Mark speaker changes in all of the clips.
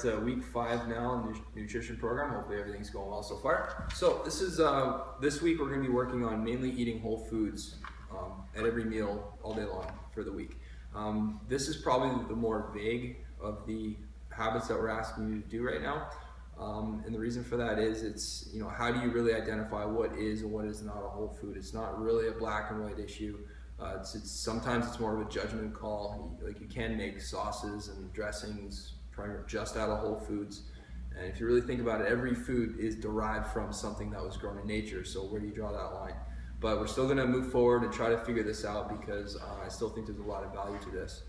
Speaker 1: at week 5 now in the nutrition program. Hopefully everything's going well so far. So this week we're going to be working on mainly eating whole foods at every meal all day long for the week. This is probably the more vague of the habits that we're asking you to do right now. And the reason for that is it's, how do you really identify what is and what is not a whole food? It's not really a black and white issue. Sometimes it's more of a judgment call. Like, you can make sauces and dressings just out of whole foods. And if you really think about it, every food is derived from something that was grown in nature. So where do you draw that line? But we're still going to move forward and try to figure this out because I still think there's a lot of value to this.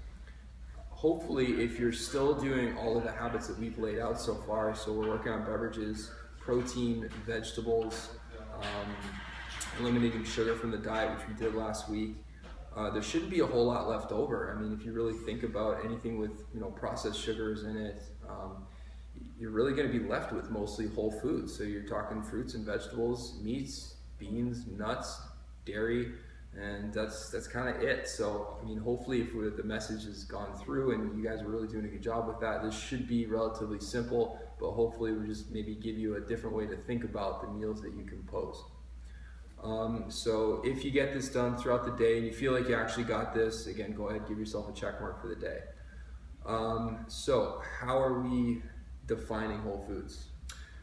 Speaker 1: Hopefully, if you're still doing all of the habits that we've laid out so far, so we're working on beverages, protein, vegetables, eliminating sugar from the diet, which we did last week, there shouldn't be a whole lot left over. I mean, if you really think about anything with processed sugars in it, you're really going to be left with mostly whole foods. So you're talking fruits and vegetables, meats, beans, nuts, dairy, and that's kind of it. So I mean, hopefully if the message has gone through and you guys are really doing a good job with that, this should be relatively simple, but hopefully we just maybe give you a different way to think about the meals that you compose. So if you get this done throughout the day and you feel like you actually got this, again, go ahead, give yourself a check mark for the day. So how are we defining whole foods?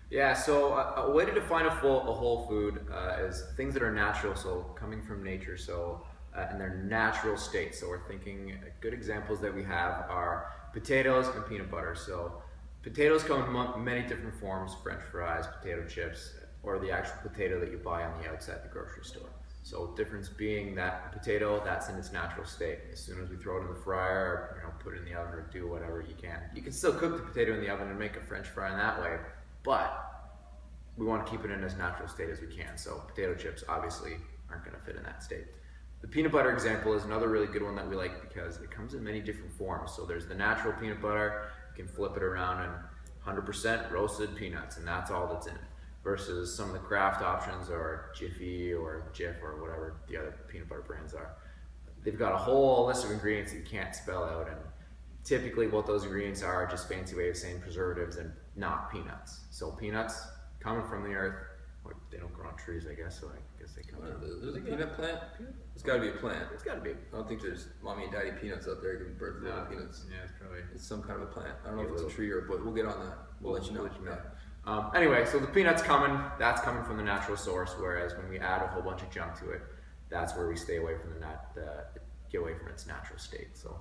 Speaker 2: Yeah, so a way to define a whole food is things that are natural, so coming from nature, so in their natural state. So we're thinking good examples that we have are potatoes and peanut butter. So potatoes come in many different forms: French fries, potato chips, or the actual potato that you buy on the outside the grocery store. So difference being that potato, that's in its natural state. As soon as we throw it in the fryer, or put it in the oven, or do whatever you can. You can still cook the potato in the oven and make a French fry in that way, but we want to keep it in as natural state as we can. So potato chips obviously aren't going to fit in that state. The peanut butter example is another really good one that we like because it comes in many different forms. So there's the natural peanut butter, you can flip it around and 100% roasted peanuts, and that's all that's in it. Versus some of the craft options, or Jiffy or Jif or whatever the other peanut butter brands are. They've got a whole list of ingredients that you can't spell out, and typically what those ingredients are just a fancy way of saying preservatives and not peanuts. So peanuts coming from the earth, they don't grow on trees, I guess, so I guess they come from.
Speaker 1: There's a peanut plant? It's got to be a plant.
Speaker 2: It's got to be.
Speaker 1: I don't think there's mommy and daddy peanuts out there giving birth to little peanuts.
Speaker 2: Yeah, it's probably.
Speaker 1: It's some kind of a plant. I don't know if it's a tree or a bush. We'll get on that. We'll let you know.
Speaker 2: Anyway, so the peanuts that's coming from the natural source, whereas when we add a whole bunch of junk to it, that's where we stay away from get away from its natural state. So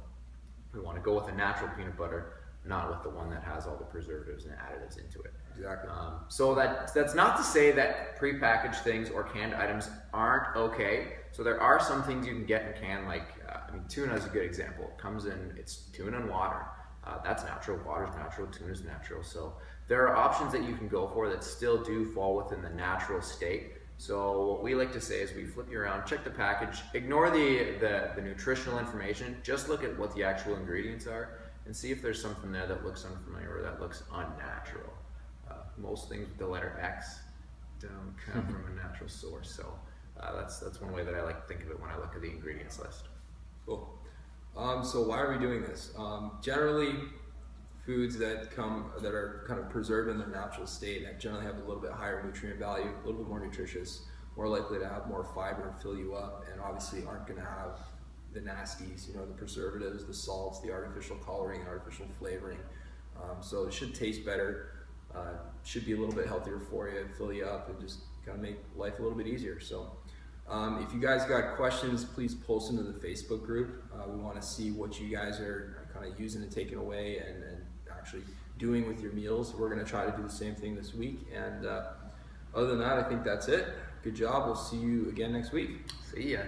Speaker 2: we want to go with a natural peanut butter, not with the one that has all the preservatives and additives into it.
Speaker 1: Exactly.
Speaker 2: So that's not to say that prepackaged things or canned items aren't okay. So there are some things you can get in can, like tuna is a good example. It comes in, it's tuna and water. That's natural, water's natural, tuna's natural. So there are options that you can go for that still do fall within the natural state. So what we like to say is we flip you around, check the package, ignore the nutritional information, just look at what the actual ingredients are and see if there's something there that looks unfamiliar or that looks unnatural. Most things with the letter X don't come from a natural source. So that's one way that I like to think of it when I look at the ingredients list.
Speaker 1: Cool. So why are we doing this? Generally, foods that are kind of preserved in their natural state and generally have a little bit higher nutrient value, a little bit more nutritious, more likely to have more fiber and fill you up, and obviously aren't going to have the nasties, the preservatives, the salts, the artificial coloring, artificial flavoring. So it should taste better, should be a little bit healthier for you, fill you up, and just kind of make life a little bit easier. So if you guys got questions, please post them to the Facebook group. We want to see what you guys are kind of using and taking away and actually doing with your meals. We're going to try to do the same thing this week. And other than that, I think that's it. Good job. We'll see you again next week.
Speaker 2: See ya.